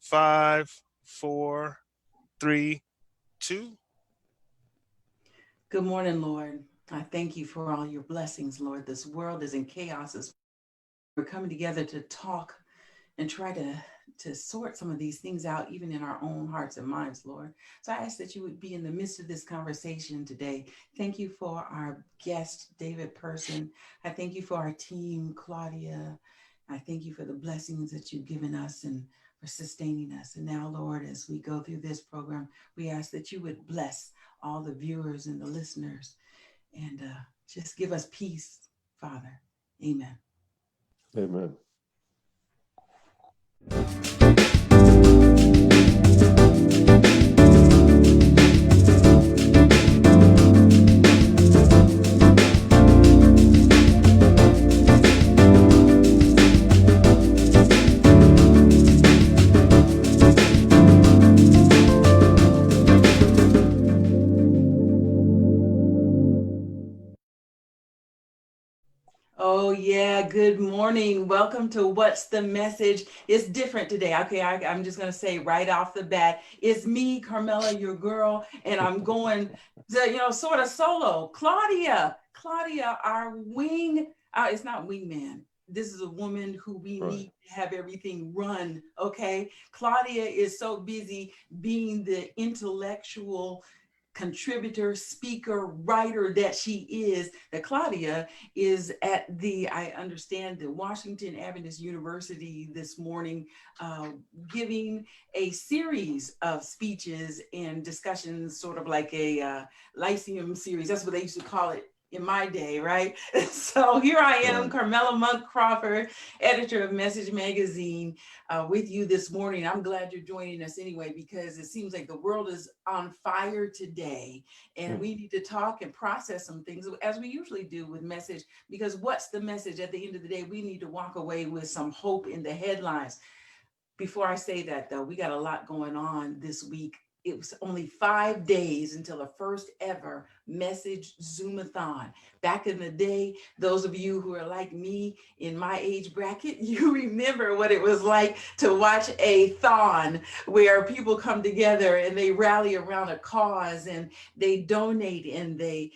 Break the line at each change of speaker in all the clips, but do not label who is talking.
5, 4, 3, 2.
Good morning, Lord. I thank you for all your blessings, Lord. This world is in chaos. We're coming together to talk and try to sort some of these things out, even in our own hearts and minds, Lord. So I ask that you would be in the midst of this conversation today. Thank you for our guest, David Person. I thank you for our team, Claudia. I thank you for the blessings that you've given us and for sustaining us. And now, Lord, as we go through this program, we ask that you would bless all the viewers and the listeners and just give us peace, Father. Amen.
Amen.
Oh, yeah. Good morning. Welcome to What's the Message? It's different today. Okay, I'm just going to say right off the bat, it's me, Carmela, your girl, and I'm going sort of solo. Claudia, our it's not wingman. This is a woman who we
Right.
need to have everything run. Okay. Claudia is so busy being the intellectual contributor, speaker, writer that she is, that Claudia is at I understand, the Washington Adventist University this morning, giving a series of speeches and discussions, sort of like a Lyceum series. That's what they used to call it in my day, right? So here I am,
Right.
Carmela Monk Crawford, editor of Message Magazine, with you this morning. I'm glad you're joining us anyway, because it seems like the world is on fire today, and we need to talk and process some things as we usually do with Message, because what's the message? At the end of the day, we need to walk away with some hope in the headlines. Before I say that, though, we got a lot going on this week. It was only 5 days until the first ever Message Zoomathon. Back in the day, those of you who are like me in my age bracket, you remember what it was like to watch a thon where people come together and they rally around a cause and they donate and they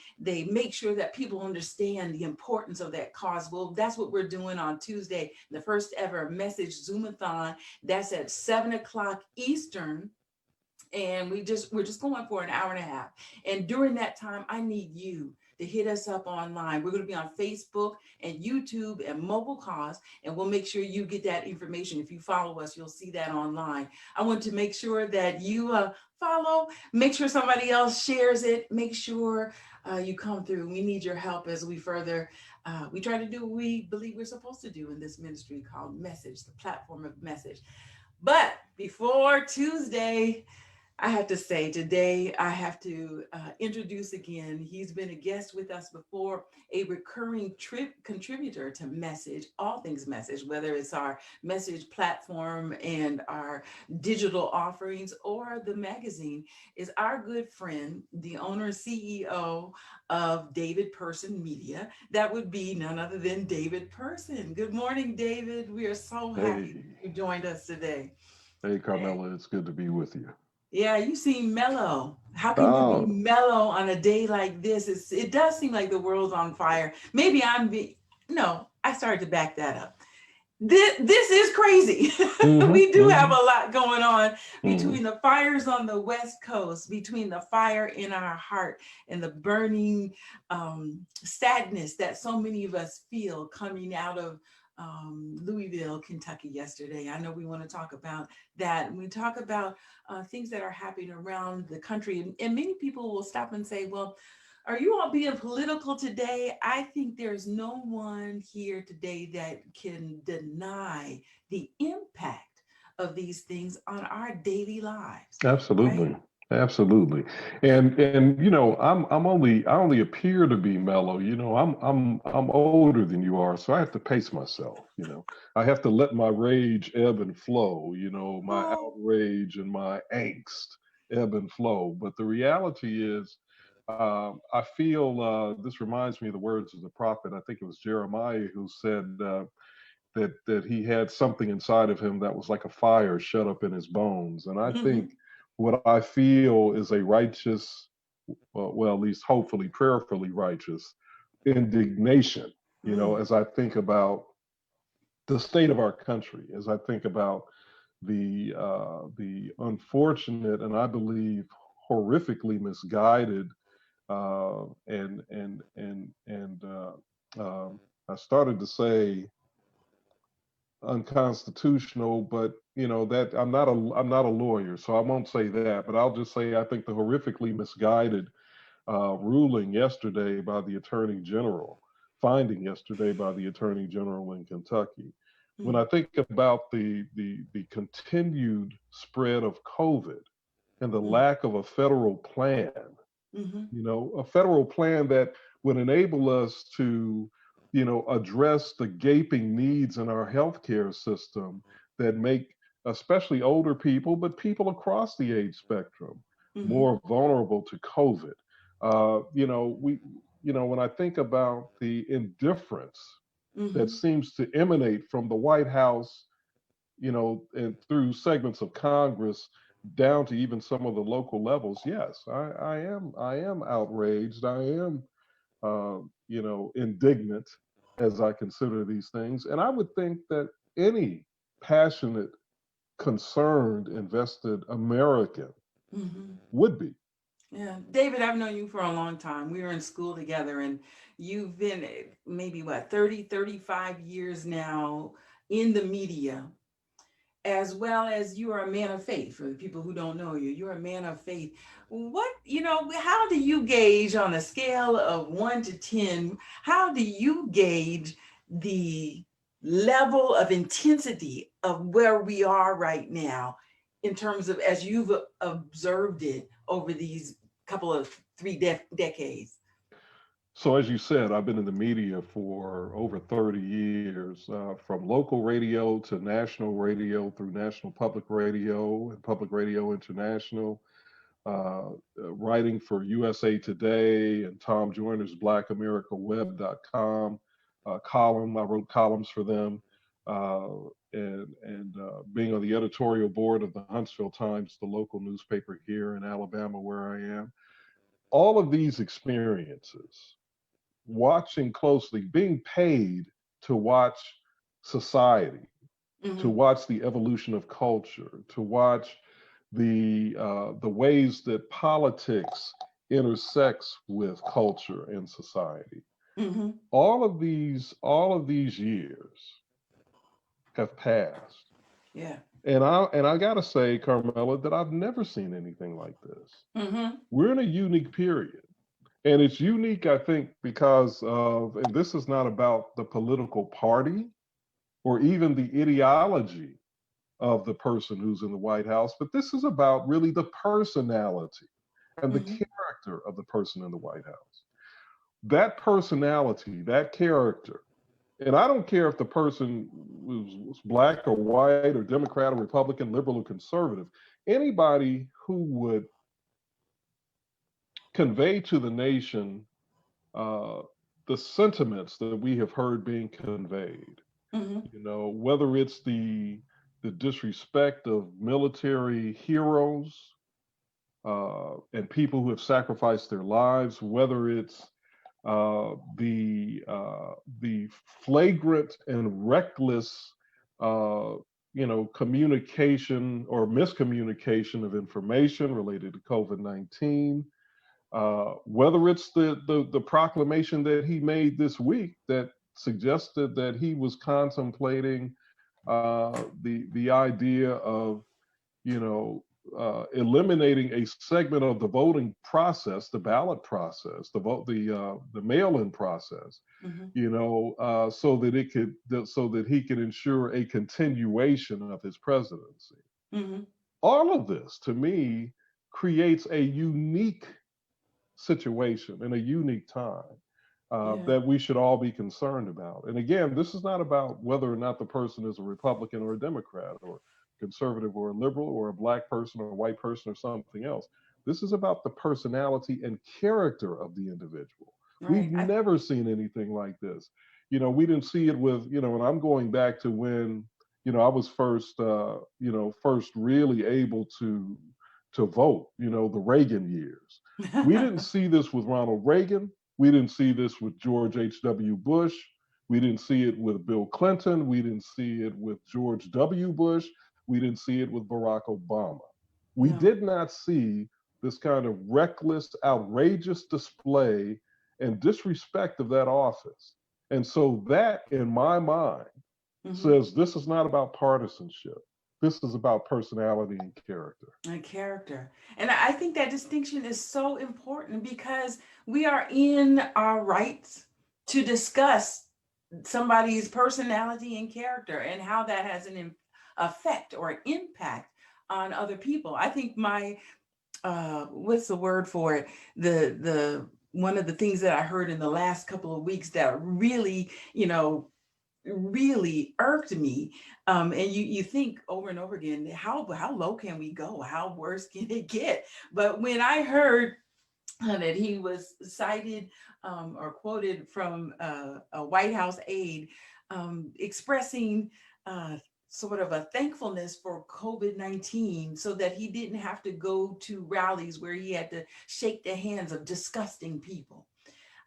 make sure that people understand the importance of that cause. Well, that's what we're doing on Tuesday, the first ever Message Zoomathon. That's at 7 o'clock Eastern. And we're just going for an hour and a half. And during that time, I need you to hit us up online. We're going to be on Facebook and YouTube and Mobile Cause, and we'll make sure you get that information. If you follow us, you'll see that online. I want to make sure that you follow, make sure somebody else shares it, make sure you come through. We need your help as we further we try to do what we believe we're supposed to do in this ministry called Message, the platform of Message. But before Tuesday, I have to say today, I have to introduce again. He's been a guest with us before, a recurring contributor to Message, all things Message, whether it's our Message platform and our digital offerings or the magazine, is our good friend, the owner and CEO of David Person Media. That would be none other than David Person. Good morning, David. We are so happy
Hey,
you joined us today.
hey, Carmela, it's good to be with you.
Yeah, you seem mellow. How can you be
Oh,
mellow on a day like this? It does seem like the world's on fire. Maybe no, I started to back that up. This is crazy.
mm-hmm,
We do have
mm-hmm,
a lot going on
mm-hmm.
between the fires on the West Coast, between the fire in our heart and the burning sadness that so many of us feel coming out of Louisville, Kentucky yesterday. I know we want to talk about that. We talk about things that are happening around the country. And many people will stop and say, well, are you all being political today? I think there's no one here today that can deny the impact of these things on our daily lives, right?
Absolutely, absolutely. And I only appear to be mellow. I'm older than you are, so I have to pace myself. I have to let my rage ebb and flow. My
Oh,
outrage and my angst ebb and flow. But the reality is, I feel this reminds me of the words of the prophet. I think it was Jeremiah who said, that he had something inside of him that was like a fire shut up in his bones. And I think what I feel is a righteous, well, at least hopefully, prayerfully righteous indignation, as I think about the state of our country, as I think about the unfortunate and I believe horrifically misguided I started to say unconstitutional, but that I'm not a lawyer, so I won't say that. But I'll just say I think the horrifically misguided ruling yesterday by the Attorney General, finding yesterday by the Attorney General in Kentucky. When I think about the continued spread of COVID and the lack of a federal plan, a federal plan that would enable us to, address the gaping needs in our healthcare system that make especially older people, but people across the age spectrum, more vulnerable to COVID. When I think about the indifference that seems to emanate from the White House, and through segments of Congress down to even some of the local levels, yes, I am outraged. I am, indignant as I consider these things. And I would think that any passionate, concerned, invested American would be.
Yeah, David, I've known you for a long time. We were in school together, and you've been maybe 30, 35 years now in the media, as well as you are a man of faith. For the people who don't know you, you're a man of faith. How do you gauge on a scale of 1 to 10, how do you gauge the level of intensity of where we are right now in terms of, as you've observed it over these couple of three decades?
So, as you said, I've been in the media for over 30 years, from local radio to national radio through National Public Radio and Public Radio International, writing for USA Today and Tom Joyner's BlackAmericaWeb.com column. I wrote columns for them, and being on the editorial board of the Huntsville Times, the local newspaper here in Alabama where I am. All of these experiences, watching closely, being paid to watch society, to watch the evolution of culture, to watch the ways that politics intersects with culture and society. All of these years have passed.
Yeah.
And I gotta say, Carmela, that I've never seen anything like this. We're in a unique period. And it's unique, I think, because of, and this is not about the political party or even the ideology of the person who's in the White House, but this is about really the personality and the character of the person in the White House. That personality, that character, and I don't care if the person was black or white or Democrat or Republican, liberal or conservative, anybody who would convey to the nation the sentiments that we have heard being conveyed. Whether it's the disrespect of military heroes and people who have sacrificed their lives, whether it's the flagrant and reckless communication or miscommunication of information related to COVID-19, whether it's the proclamation that he made this week that suggested that he was contemplating the idea of eliminating a segment of the voting process, the ballot process, the mail-in process, so that he could ensure a continuation of his presidency. All of this, to me, creates a unique situation in a unique time that we should all be concerned about. And again, this is not about whether or not the person is a Republican or a Democrat or conservative or a liberal or a black person or a white person or something else. This is about the personality and character of the individual. We've never seen anything like this. We didn't see it with, and I'm going back to when, I was first really able to vote, the Reagan years. We didn't see this with Ronald Reagan. We didn't see this with George H.W. Bush. We didn't see it with Bill Clinton. We didn't see it with George W. Bush. We didn't see it with Barack Obama. We
No.
did not see this kind of reckless, outrageous display and disrespect of that office. And so that, in my mind, says this is not about partisanship. This is about personality and character.
And character. And I think that distinction is so important because we are in our rights to discuss somebody's personality and character and how that has an effect or an impact on other people. I think my what's the word for it? The one of the things that I heard in the last couple of weeks that really, really irked me. And you think over and over again, how low can we go? How worse can it get? But when I heard that he was cited or quoted from a White House aide expressing sort of a thankfulness for COVID-19 so that he didn't have to go to rallies where he had to shake the hands of disgusting people.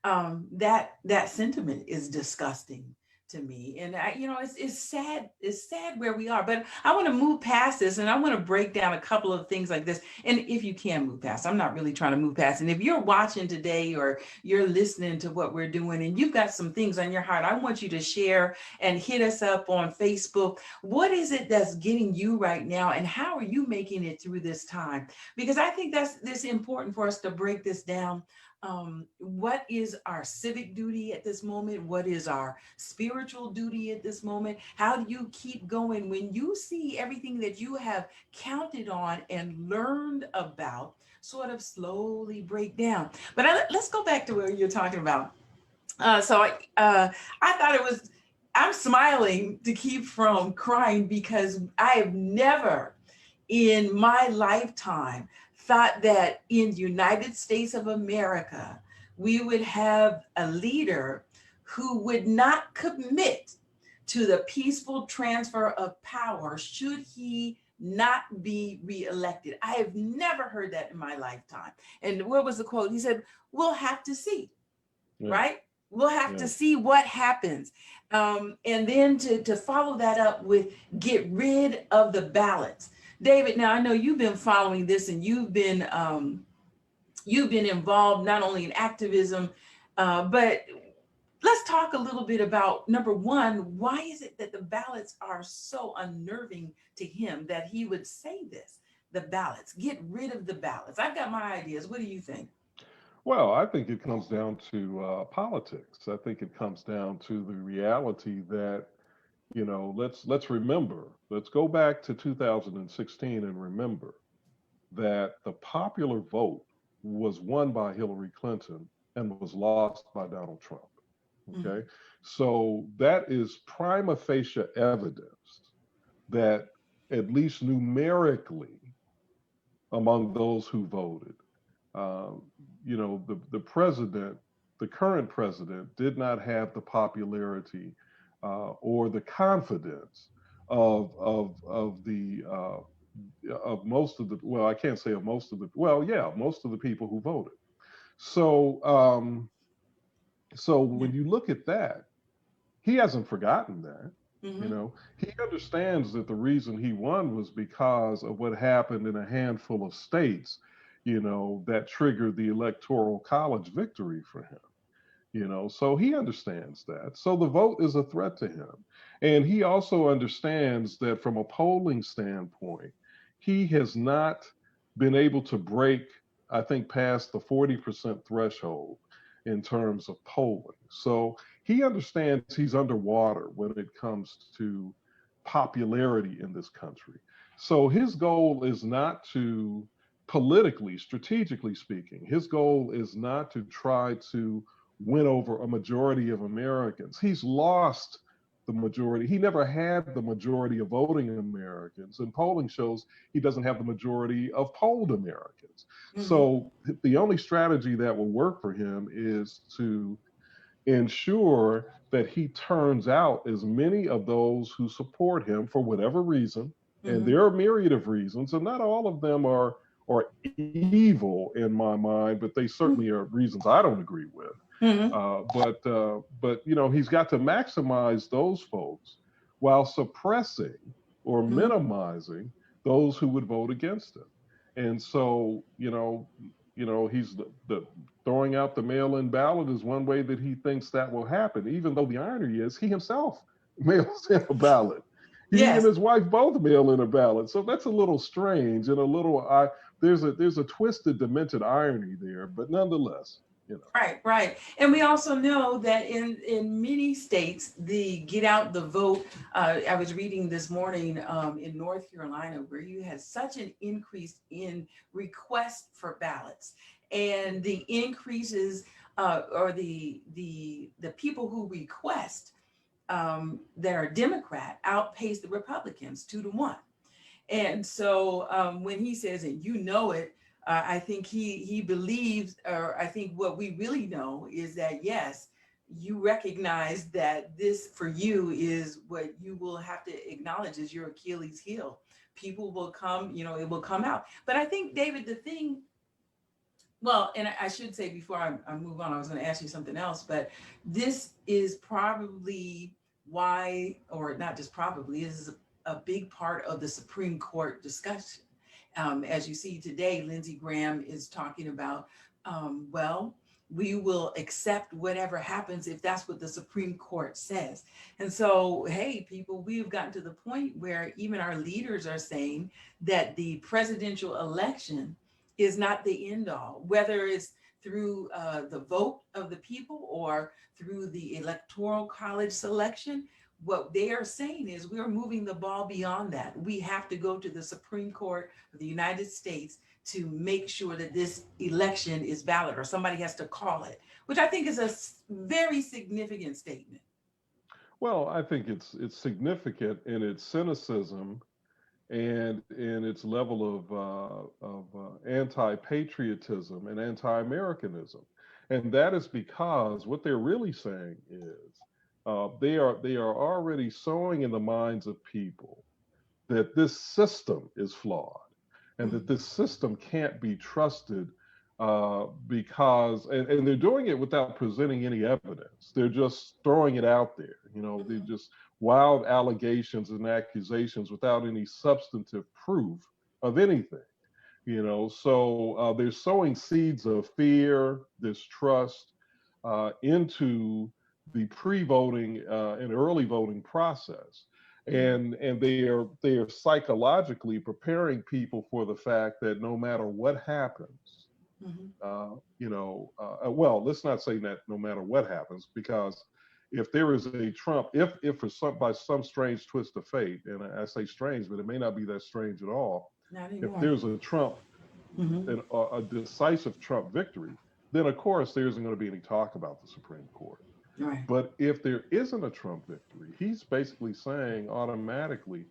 That sentiment is disgusting to me. And it's sad. It's sad where we are, but I want to move past this and I want to break down a couple of things like this. And if you can move past, I'm not really trying to move past. And if you're watching today or you're listening to what we're doing and you've got some things on your heart, I want you to share and hit us up on Facebook. What is it that's getting you right now? And how are you making it through this time? Because I think that's important for us to break this down. What is our civic duty at this moment? What is our spiritual duty at this moment? How do you keep going when you see everything that you have counted on and learned about sort of slowly break down? But let's go back to what you're talking about. I thought I'm smiling to keep from crying because I have never in my lifetime thought that in the United States of America, we would have a leader who would not commit to the peaceful transfer of power should he not be reelected. I have never heard that in my lifetime. And what was the quote? He said, we'll have to see, right? We'll have to see what happens. And then to follow that up with get rid of the ballots. David, now I know you've been following this and you've been involved not only in activism, but let's talk a little bit about, number one, why is it that the ballots are so unnerving to him that he would say this, the ballots, get rid of the ballots? I've got my ideas. What do you think?
Well, I think it comes down to politics. I think it comes down to the reality that, let's remember, let's go back to 2016 and remember that the popular vote was won by Hillary Clinton and was lost by Donald Trump. Okay. So that is prima facie evidence that at least numerically among those who voted, the president, the current president, did not have the popularity or the confidence of most of the, well, I can't say of most of the, well, yeah, most of the people who voted. So, so when you look at that, he hasn't forgotten that. He understands that the reason he won was because of what happened in a handful of states, that triggered the electoral college victory for him. So he understands that. So the vote is a threat to him. And he also understands that from a polling standpoint, he has not been able to break, I think, past the 40% threshold in terms of polling. So he understands he's underwater when it comes to popularity in this country. So his goal is not to, politically, strategically speaking, his goal is not to try to win over a majority of Americans. He's lost the majority. He never had the majority of voting Americans, and polling shows he doesn't have the majority of polled Americans. So the only strategy that will work for him is to ensure that he turns out as many of those who support him for whatever reason. And there are a myriad of reasons, and not all of them are evil in my mind, but they certainly are reasons I don't agree with.
Mm-hmm.
But he's got to maximize those folks while suppressing or
Mm-hmm.
minimizing those who would vote against him. And so, he's the throwing out the mail-in ballot is one way that he thinks that will happen, even though the irony is he himself mails in a ballot. He and
Yes.
his wife both mail in a ballot. So that's a little strange and there's a twisted, demented irony there, but nonetheless.
Right. And we also know that in many states, the get out the vote, I was reading this morning in North Carolina, where you had such an increase in requests for ballots, and the increases or the people who request that are Democrat outpace the Republicans 2-1. And so when he says, and it, I think he believes, or I think what we really know is that, yes, you recognize that this for you is what you will have to acknowledge is your Achilles heel. People will come, it will come out. But I think, David, the thing, well, and I should say before I move on, I was going to ask you something else, but this is probably why, or not just probably, this is a big part of the Supreme Court discussion. As you see today, Lindsey Graham is talking about, we will accept whatever happens if that's what the Supreme Court says. And so, hey, people, we've gotten to the point where even our leaders are saying that the presidential election is not the end all, whether it's through the vote of the people or through the electoral college selection. What they are saying is we're moving the ball beyond that. We have to go to the Supreme Court of the United States to make sure that this election is valid, or somebody has to call it, which I think is a very significant statement.
Well, I think it's significant in its cynicism and in its level of anti-patriotism and anti-Americanism, and that is because what they're really saying is they are already sowing in the minds of people that this system is flawed and that this system can't be trusted because and they're doing it without presenting any evidence. They're just throwing it out there. They're just wild allegations and accusations without any substantive proof of anything. So they're sowing seeds of fear, distrust into the pre-voting and early voting process, and they are psychologically preparing people for the fact that no matter what happens, well, let's not say that no matter what happens, because if there is a Trump, if by some strange twist of fate, and I say strange, but it may not be that strange at all, if there's a Trump, a decisive Trump victory, then of course there isn't going to be any talk about the Supreme Court.
Right.
But if there isn't a Trump victory, he's basically saying automatically,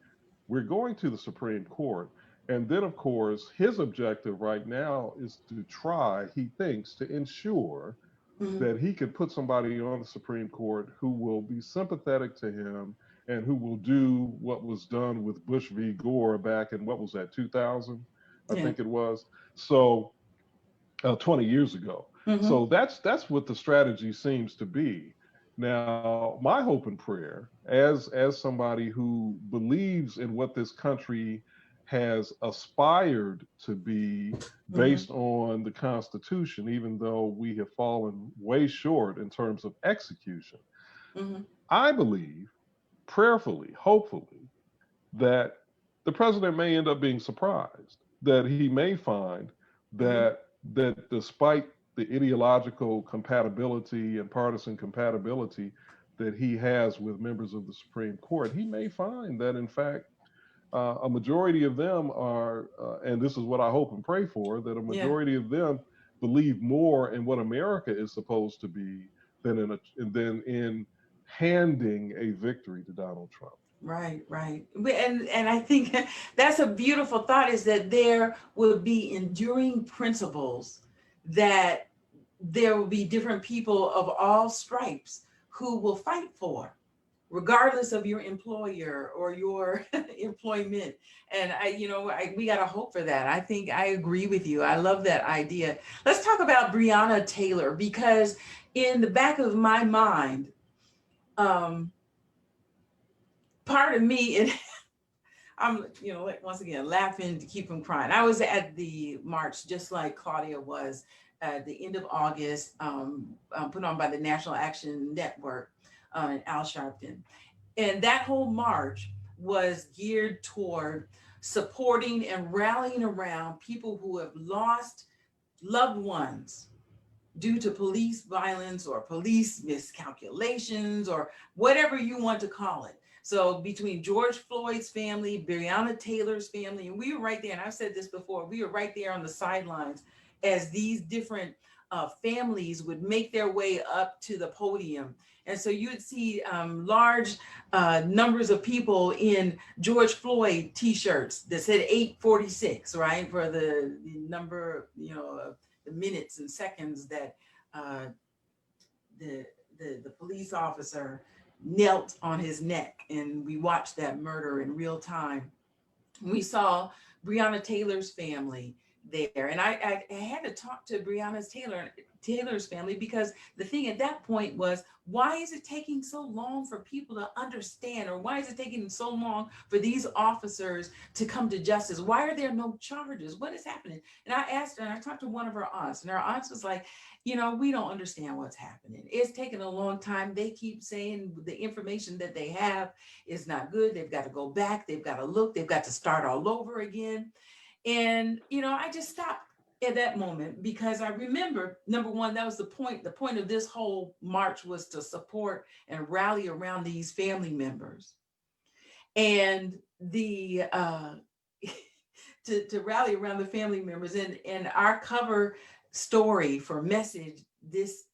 we're going to the Supreme Court. And then, of course, his objective right now is to try, he thinks, to ensure that he can put somebody on the Supreme Court who will be sympathetic to him and who will do what was done with Bush v. Gore back in, what was that, 2000? I think it was. So 20 years ago. So that's what the strategy seems to be. Now, my hope and prayer, as somebody who believes in what this country has aspired to be based on the Constitution, even though we have fallen way short in terms of execution, I believe, prayerfully, hopefully, that the president may end up being surprised, that he may find that despite the ideological compatibility and partisan compatibility that he has with members of the Supreme Court, he may find that, in fact, a majority of them are, and this is what I hope and pray for, that a majority of them believe more in what America is supposed to be than in handing a victory to Donald Trump.
Right. And I think that's a beautiful thought, is that there will be enduring principles that there will be different people of all stripes who will fight for, regardless of your employer or your employment. And we got to hope for that. I think I agree with you. I love that idea. Let's talk about Breonna Taylor, because in the back of my mind, part of me, and I'm, once again, laughing to keep from crying. I was at the march just like Claudia was at the end of August, put on by the National Action Network in Al Sharpton. And that whole march was geared toward supporting and rallying around people who have lost loved ones due to police violence or police miscalculations or whatever you want to call it. So between George Floyd's family, Breonna Taylor's family, and we were right there, and I've said this before, we were right there on the sidelines as these different families would make their way up to the podium. And so you would see large numbers of people in George Floyd t-shirts that said 846, right? For the number, the minutes and seconds that the police officer knelt on his neck, and we watched that murder in real time. We saw Breonna Taylor's family there, and I had to talk to Breonna Taylor's family, because the thing at that point was, why is it taking so long for people to understand, or why is it taking so long for these officers to come to justice? Why are there no charges? What is happening? And I asked her, and I talked to one of her aunts, and her aunt was like, we don't understand what's happening. It's taking a long time. They keep saying the information that they have is not good. They've got to go back. They've got to look. They've got to start all over again. And, I just stopped at that moment, because I remember, number one, that was the point. The point of this whole march was to support and rally around these family members. And the to rally around the family members. And our cover story for Message this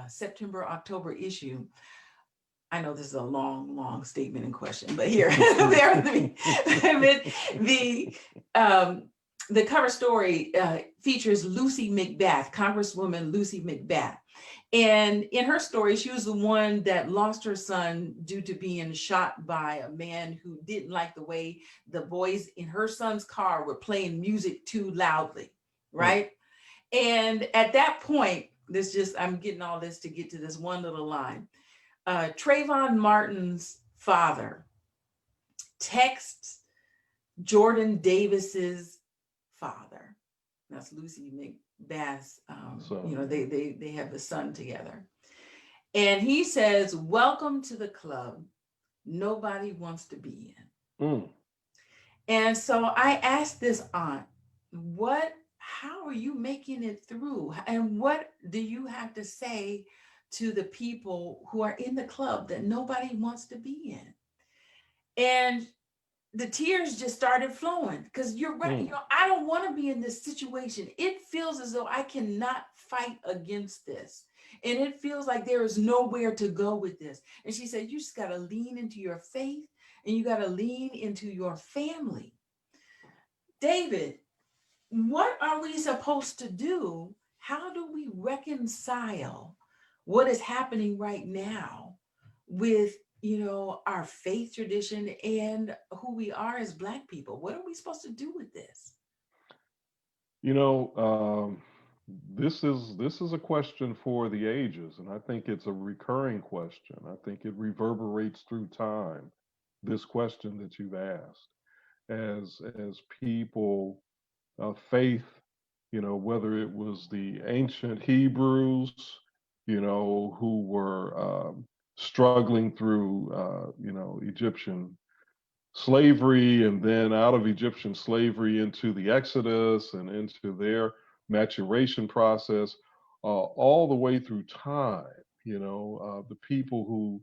September, October issue, I know this is a long statement in question, but here, bear with me. The cover story features Lucy McBath, Congresswoman Lucy McBath. And in her story, she was the one that lost her son due to being shot by a man who didn't like the way the boys in her son's car were playing music too loudly, right? And at that point, I'm getting all this to get to this one little line. Trayvon Martin's father texts Jordan Davis's father. That's Lucy McBath's, they have a son together. And he says, "Welcome to the club nobody wants to be in." And so I asked this aunt, how are you making it through? And what do you have to say to the people who are in the club that nobody wants to be in? And the tears just started flowing, because you're right. I don't want to be in this situation. It feels as though I cannot fight against this. And it feels like there is nowhere to go with this. And she said, you just got to lean into your faith, and you got to lean into your family. David, what are we supposed to do? How do we reconcile what is happening right now with, our faith tradition and who we are as Black people? What are we supposed to do with this?
This is a question for the ages, and I think it's a recurring question. I think it reverberates through time, this question that you've asked, as people faith, whether it was the ancient Hebrews, who were struggling through, Egyptian slavery, and then out of Egyptian slavery into the Exodus and into their maturation process, all the way through time. The people who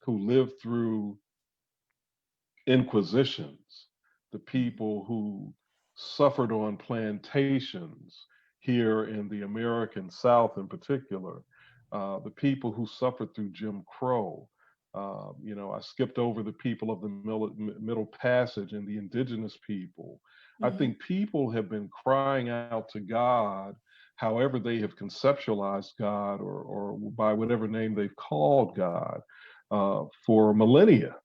lived through inquisitions, the people who suffered on plantations here in the American South in particular, the people who suffered through Jim Crow. I skipped over the people of the Middle Passage and the indigenous people. I think people have been crying out to God however they have conceptualized God, or by whatever name they've called God, for millennia,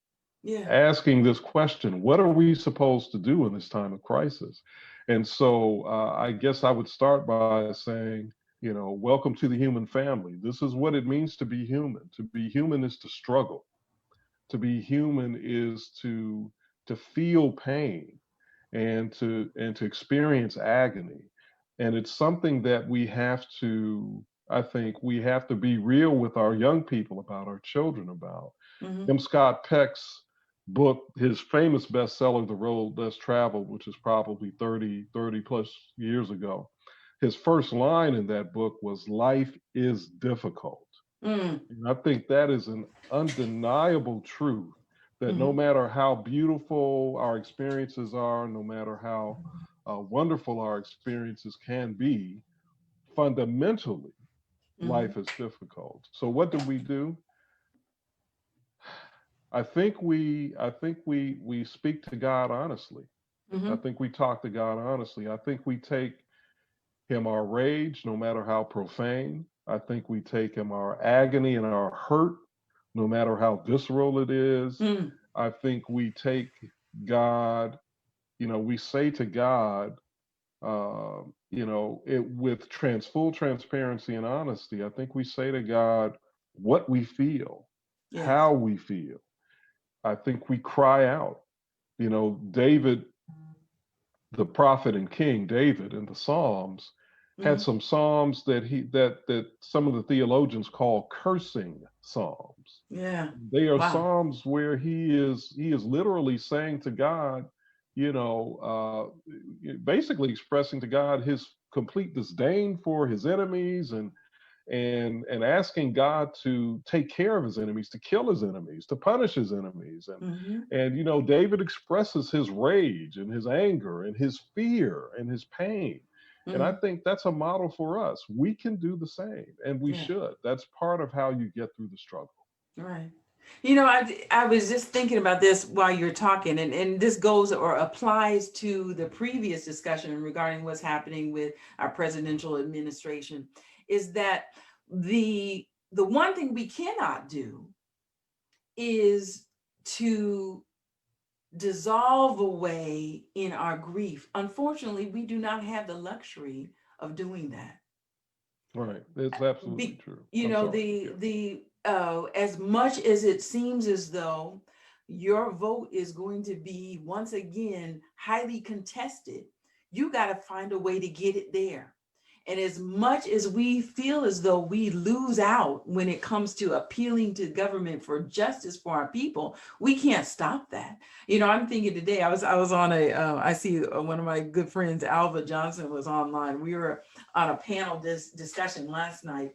Yeah.
asking this question: what are we supposed to do in this time of crisis? And so I guess I would start by saying, welcome to the human family. This is what it means to be human. To be human is to struggle. To be human is to feel pain and to experience agony. And it's something that we have to, I think we have to be real with our young people about, our children about.
Hmm.
M. Scott Peck's book, his famous bestseller, The Road Less Traveled, which is probably 30 plus years ago, his first line in that book was, "Life is difficult."
Mm.
And I think that is an undeniable truth, that no
Hmm.
matter how beautiful our experiences are, no matter how wonderful our experiences can be, fundamentally,
Hmm.
life is difficult. So what do we do? I think we speak to God honestly. I
Hmm.
think we talk to God honestly. I think we take him our rage, no matter how profane. I think we take him our agony and our hurt, no matter how visceral it is.
Mm.
I think we take God, we say to God, with full transparency and honesty. I think we say to God what we feel,
Yes.
how we feel. I think we cry out. David, the prophet and king David in the Psalms, had
Hmm.
some psalms that some of the theologians call cursing psalms.
Yeah.
They are
Wow.
psalms where he is literally saying to God, basically expressing to God his complete disdain for his enemies, and asking God to take care of his enemies, to kill his enemies, to punish his enemies.
Hmm.
And David expresses his rage and his anger and his fear and his pain. And I
Hmm.
think that's a model for us. We can do the same, and we
Yeah.
should. That's part of how you get through the struggle.
Right. I was just thinking about this while you're talking, and this goes or applies to the previous discussion regarding what's happening with our presidential administration, is that the one thing we cannot do is to dissolve away in our grief. Unfortunately, we do not have the luxury of doing that.
Right. It's absolutely
Be,
true.
you
I'm
know,
sorry. Yeah.
the as much as it seems as though your vote is going to be once again highly contested, you got to find a way to get it there. And as much as we feel as though we lose out when it comes to appealing to government for justice for our people, we can't stop that. I'm thinking today, I was on I see one of my good friends, Alva Johnson, was online. We were on a panel discussion last night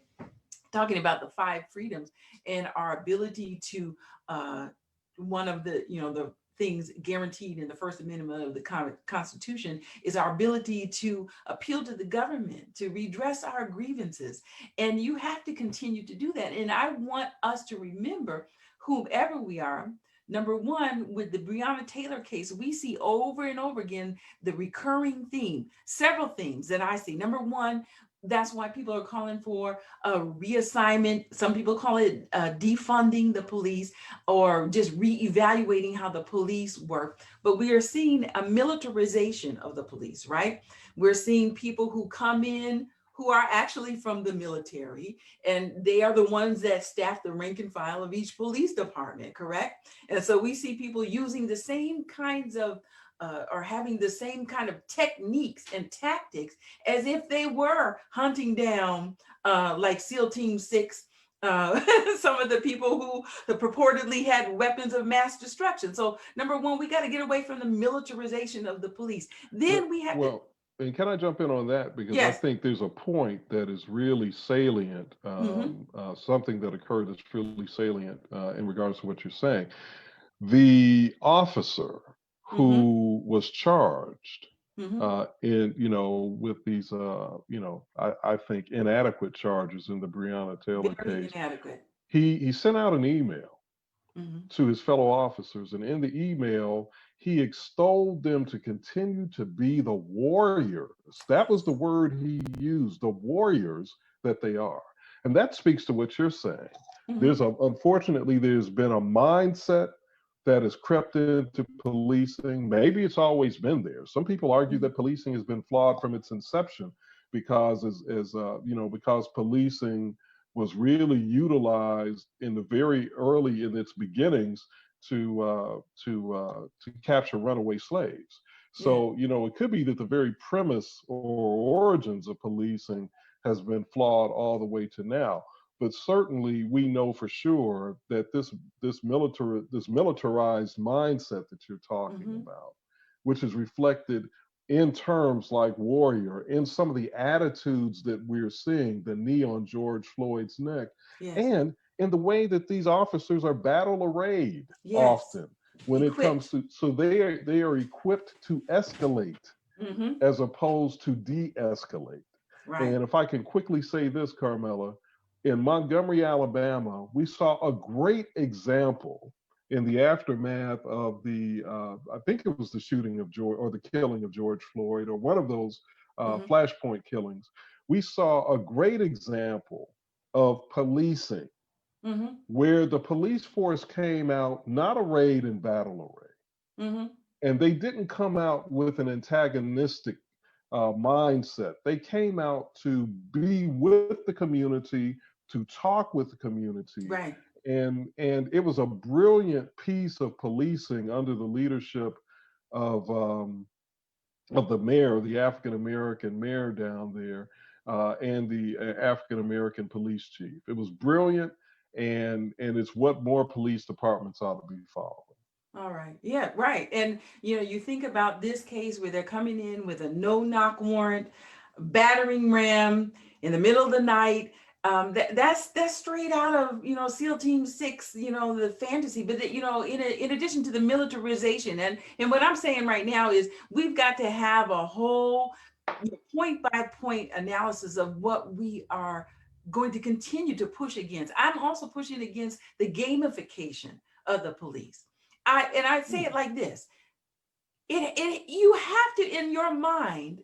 talking about the five freedoms and our ability to one of the things guaranteed in the First Amendment of the Constitution is our ability to appeal to the government, to redress our grievances. And you have to continue to do that. And I want us to remember, whomever we are, number one, with the Breonna Taylor case, we see over and over again the recurring theme, several themes that I see. Number one, that's why people are calling for a reassignment. Some people call it defunding the police, or just reevaluating how the police work. But we are seeing a militarization of the police, right? We're seeing people who come in who are actually from the military, and they are the ones that staff the rank and file of each police department, correct? And so we see people using the same kinds of or having the same kind of techniques and tactics as if they were hunting down like SEAL Team 6, some of the people who purportedly had weapons of mass destruction. So number one, we got to get away from the militarization of the police. Then we have to,
Well, and can I jump in on that? Because I
yes.
think there's a point that is really salient,
Mm-hmm.
something that occurred that's really salient in regards to what you're saying. The officer
Mm-hmm.
who was charged
Mm-hmm.
with these, I think inadequate charges in the Breonna Taylor
Very
case,
inadequate.
he sent out an email
Mm-hmm.
to his fellow officers, and in the email, he extolled them to continue to be the warriors. That was the word he used, the warriors that they are. And that speaks to what you're saying. Unfortunately, there's been a mindset that has crept into policing. Maybe it's always been there. Some people argue that policing has been flawed from its inception because, because policing was really utilized in the very early in its beginnings to capture runaway slaves. So, it could be that the very premise or origins of policing has been flawed all the way to now. But certainly, we know for sure that this militarized mindset that you're talking about, which is reflected in terms like warrior, in some of the attitudes that we're seeing, the knee on George Floyd's neck, and in the way that these officers are battle arrayed often when it comes to, so they are equipped to escalate as opposed to de-escalate.
Right.
And if I can quickly say this, Carmela, in Montgomery, Alabama, we saw a great example in the aftermath of the, I think it was the shooting of George, or the killing of George Floyd, or one of those flashpoint killings. We saw a great example of policing where the police force came out not arrayed in battle array. And they didn't come out with an antagonistic mindset. They came out to be with the community, to talk with the community.
Right.
And it was a brilliant piece of policing under the leadership of the mayor, the African American mayor down there, and the African American police chief. It was brilliant, and it's what more police departments ought to be following.
All right. Yeah, right. And, you think about this case where they're coming in with a no-knock warrant, battering ram in the middle of the night. That's straight out of, SEAL Team 6, the fantasy. But, in addition to the militarization, and what I'm saying right now is we've got to have a whole point-by-point analysis of what we are going to continue to push against. I'm also pushing against the gamification of the police. I say it like this. You have to, in your mind,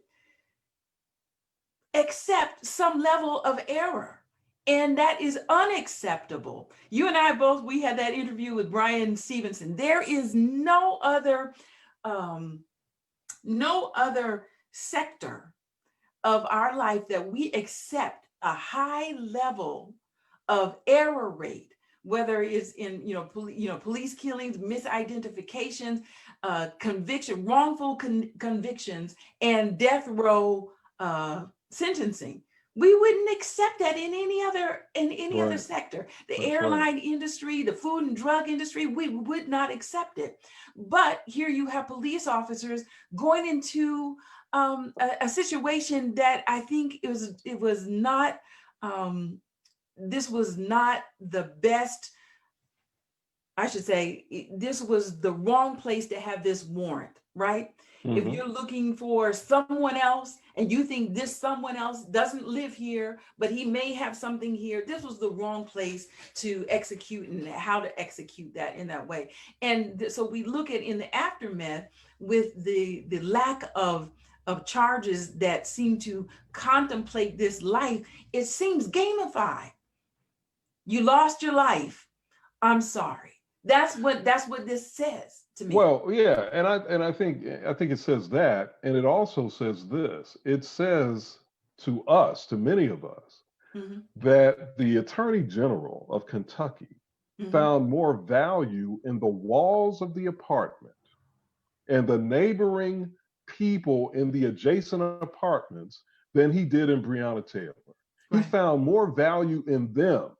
accept some level of error. And that is unacceptable. You and I both, we had that interview with Brian Stevenson. There is no other sector of our life that we accept a high level of error rate, whether it's in police killings, misidentifications, conviction, wrongful convictions, and death row sentencing. We wouldn't accept that in any other sector. The airline industry, the food and drug industry, we would not accept it. But here you have police officers going into a situation that I think it was not. This was not the best. I should say this was the wrong place to have this warrant, right? If you're looking for someone else and you think this someone else doesn't live here, but he may have something here, this was the wrong place to execute and how to execute that in that way. And so we look at in the aftermath with the lack of charges that seem to contemplate this life, it seems gamified. You lost your life. I'm sorry. That's what this says to me.
Well, yeah, and I think it says that, and it also says this. It says to us, to many of us, that the Attorney General of Kentucky found more value in the walls of the apartment and the neighboring people in the adjacent apartments than he did in Breonna Taylor. He found more value in them.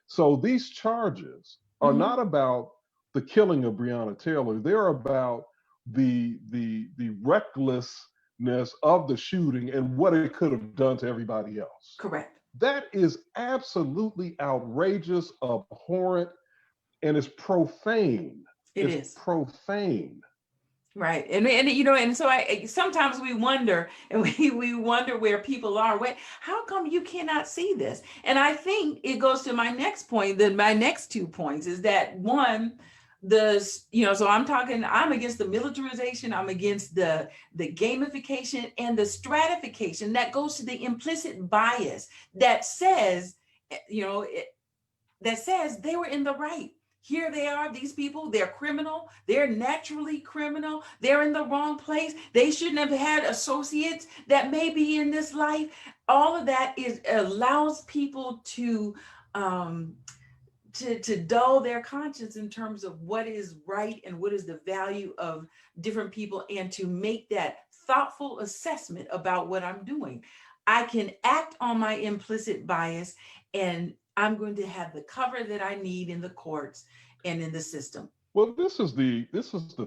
So these charges are not about the killing of Breonna Taylor. They're about the recklessness of the shooting and what it could have done to everybody else.
Correct.
That is absolutely outrageous, abhorrent, and it's profane. It's profane.
Right. And so sometimes we wonder, and we wonder where people are. How come you cannot see this? And I think it goes to my next point, then my next 2 points is that one, so I'm against the militarization, I'm against the gamification and the stratification that goes to the implicit bias that says, that says they were in the right. Here they are, these people, they're criminal, they're naturally criminal, they're in the wrong place, they shouldn't have had associates that may be in this life. All of that allows people to dull their conscience in terms of what is right and what is the value of different people, and to make that thoughtful assessment about what I'm doing. I can act on my implicit bias, and I'm going to have the cover that I need in the courts and in the system.
Well, this is the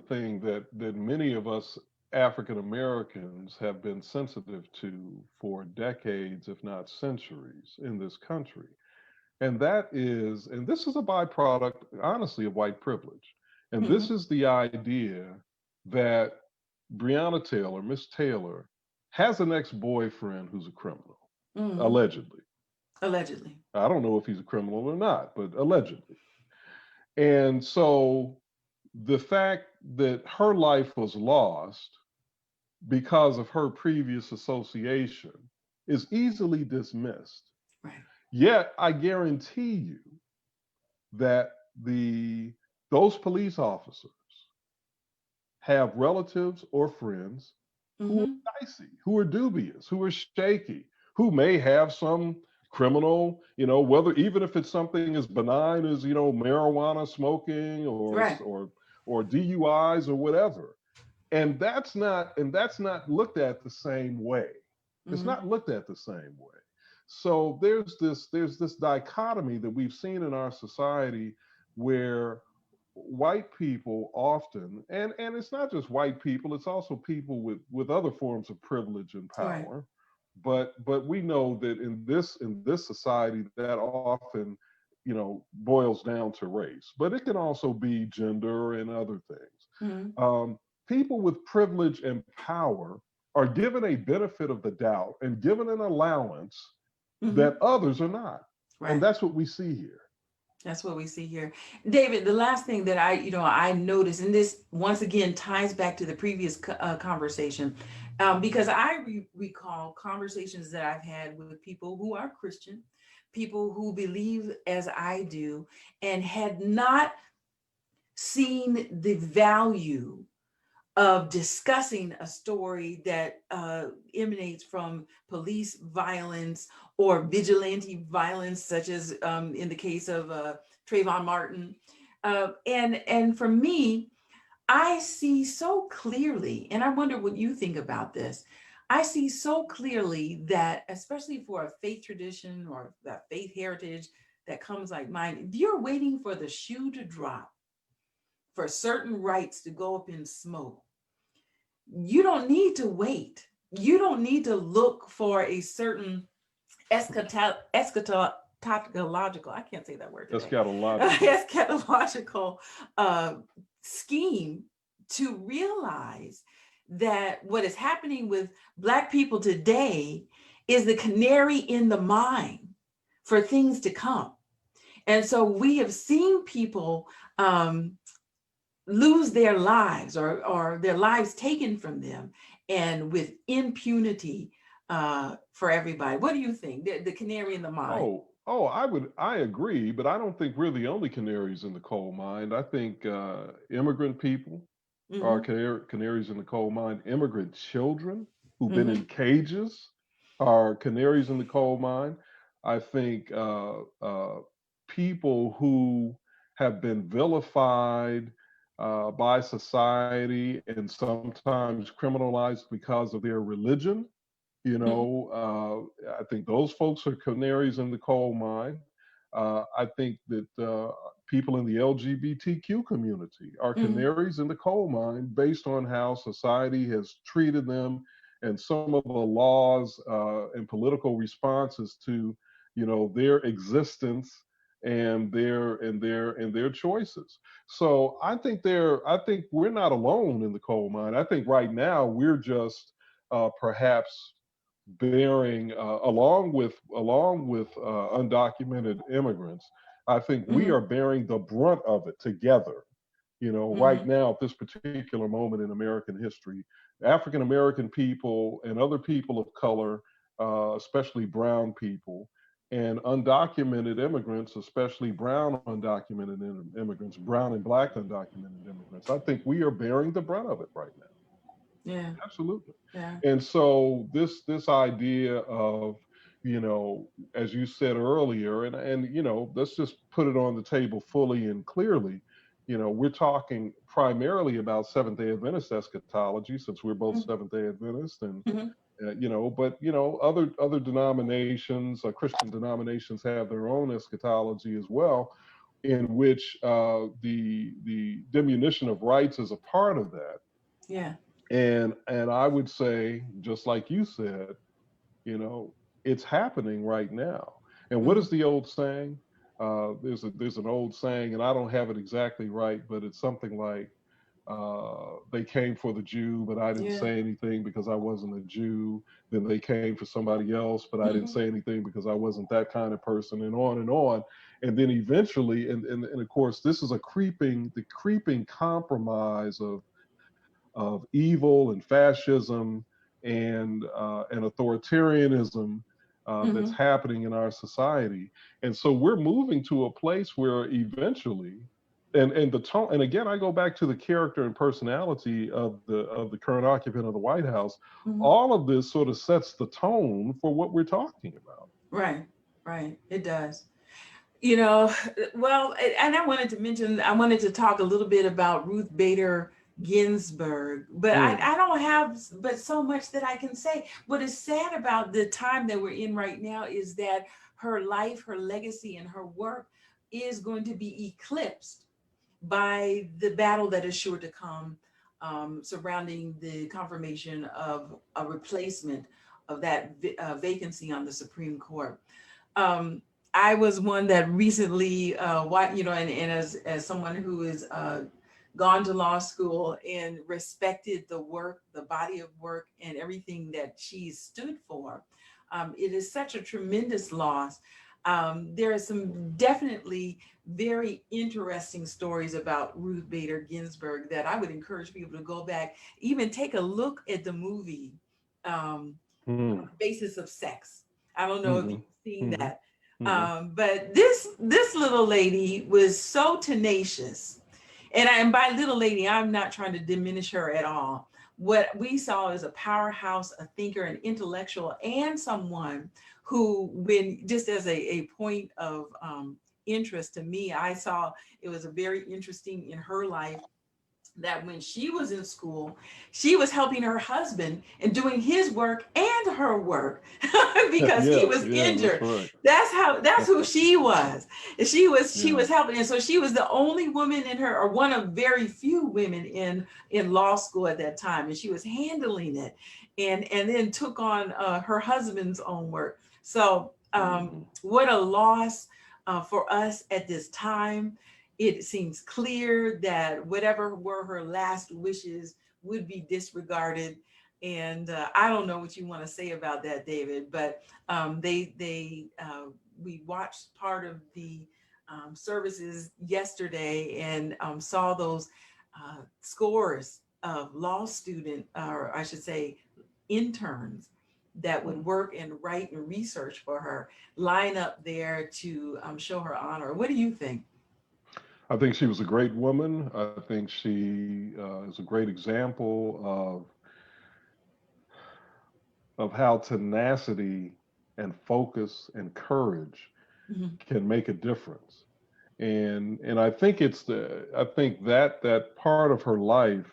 thing that many of us African Americans have been sensitive to for decades, if not centuries, in this country. And this is a byproduct, honestly, of white privilege. And
Mm-hmm.
this is the idea that Breonna Taylor, Miss Taylor, has an ex-boyfriend who's a criminal,
Mm-hmm.
allegedly.
Allegedly.
I don't know if he's a criminal or not, but allegedly. And so the fact that her life was lost because of her previous association is easily dismissed.
Right.
Yet I guarantee you that those police officers have relatives or friends who
Mm-hmm.
are dicey, who are dubious, who are shaky, who may have some criminal, whether even if it's something as benign as marijuana smoking
Right.
or DUIs or whatever. And that's not looked at the same way. It's
Mm-hmm.
not looked at the same way. So there's this dichotomy that we've seen in our society where white people often, and it's not just white people, it's also people with other forms of privilege and power. Right. But we know that in this society that often, boils down to race, but it can also be gender and other things.
Mm-hmm.
People with privilege and power are given a benefit of the doubt and given an allowance
Mm-hmm.
that others are not. Right. And that's what we see here.
That's what we see here. David, the last thing that I noticed, and this once again ties back to the previous conversation, because I recall conversations that I've had with people who are Christian, people who believe as I do, and had not seen the value of discussing a story that emanates from police violence or vigilante violence, such as in the case of Trayvon Martin. And for me, I see so clearly, and I wonder what you think about this. I see so clearly that, especially for a faith tradition or that faith heritage that comes like mine, if you're waiting for the shoe to drop, for certain rights to go up in smoke, you don't need to wait. You don't need to look for a certain eschatological, I can't say that word today. Eschatological scheme to realize that what is happening with Black people today is the canary in the mine for things to come. And so we have seen people lose their lives or their lives taken from them, and with impunity for everybody. What do you think? The canary in the mine?
I agree, but I don't think we're the only canaries in the coal mine. I think immigrant people are canaries in the coal mine. Immigrant children who've been in cages are canaries in the coal mine. I think people who have been vilified by society and sometimes criminalized because of their religion. I think those folks are canaries in the coal mine. I think that people in the LGBTQ community are canaries in the coal mine based on how society has treated them and some of the laws and political responses to, their existence and their choices. So I think we're not alone in the coal mine. I think right now we're just perhaps bearing along with undocumented immigrants. I think we are bearing the brunt of it together right now at this particular moment in American history, African American people and other people of color, especially brown people, and undocumented immigrants, especially brown undocumented immigrants, brown and black undocumented immigrants. I think we are bearing the brunt of it right now.
Yeah.
Absolutely.
Yeah.
And so this idea of, as you said earlier, and let's just put it on the table fully and clearly. We're talking primarily about Seventh-day Adventist eschatology, since we're both Seventh-day Adventists, and
Mm-hmm.
but other denominations, Christian denominations, have their own eschatology as well, in which the diminution of rights is a part of that.
Yeah.
And I would say, just like you said, it's happening right now. And what is the old saying? There's an old saying, and I don't have it exactly right, but it's something like, they came for the Jew, but I didn't
Yeah.
say anything because I wasn't a Jew. Then they came for somebody else, but I didn't say anything because I wasn't that kind of person, and on and on. And then eventually, and of course, this is the creeping compromise of evil and fascism and authoritarianism that's happening in our society. And so we're moving to a place where eventually, and the tone, and again, I go back to the character and personality of the current occupant of the White House. All of this sort of sets the tone for what we're talking about.
Right. It does. Well, and I wanted to talk a little bit about Ruth Bader Ginsburg, but I don't have but so much that I can say. What is sad about the time that we're in right now is that her life, her legacy, and her work is going to be eclipsed by the battle that is sure to come surrounding the confirmation of a replacement of that vacancy on the Supreme Court. I was one that recently, and as someone who is gone to law school and respected the work, the body of work, and everything that she stood for, it is such a tremendous loss. There are some definitely very interesting stories about Ruth Bader Ginsburg that I would encourage people to go back, even take a look at the movie Basis of Sex. I don't know if you've seen that. But this little lady was so tenacious, and by little lady, I'm not trying to diminish her at all. What we saw is a powerhouse, a thinker, an intellectual, and someone who, when just as a point of interest to me, I saw it was a very interesting in her life that when she was in school, she was helping her husband and doing his work and her work because he was injured. That's right. That's who she was. She was helping. And so she was the only woman in her, or one of very few women in law school at that time. And she was handling it and then took on her husband's own work. So what a loss for us at this time. It seems clear that whatever were her last wishes would be disregarded. And I don't know what you want to say about that, David, but we watched part of the services yesterday and saw those scores of law student, or I should say interns, that would work and write and research for her, line up there to show her honor. What do you think?
I think she was a great woman. I think she is a great example of how tenacity and focus and courage can make a difference. And I think that part of her life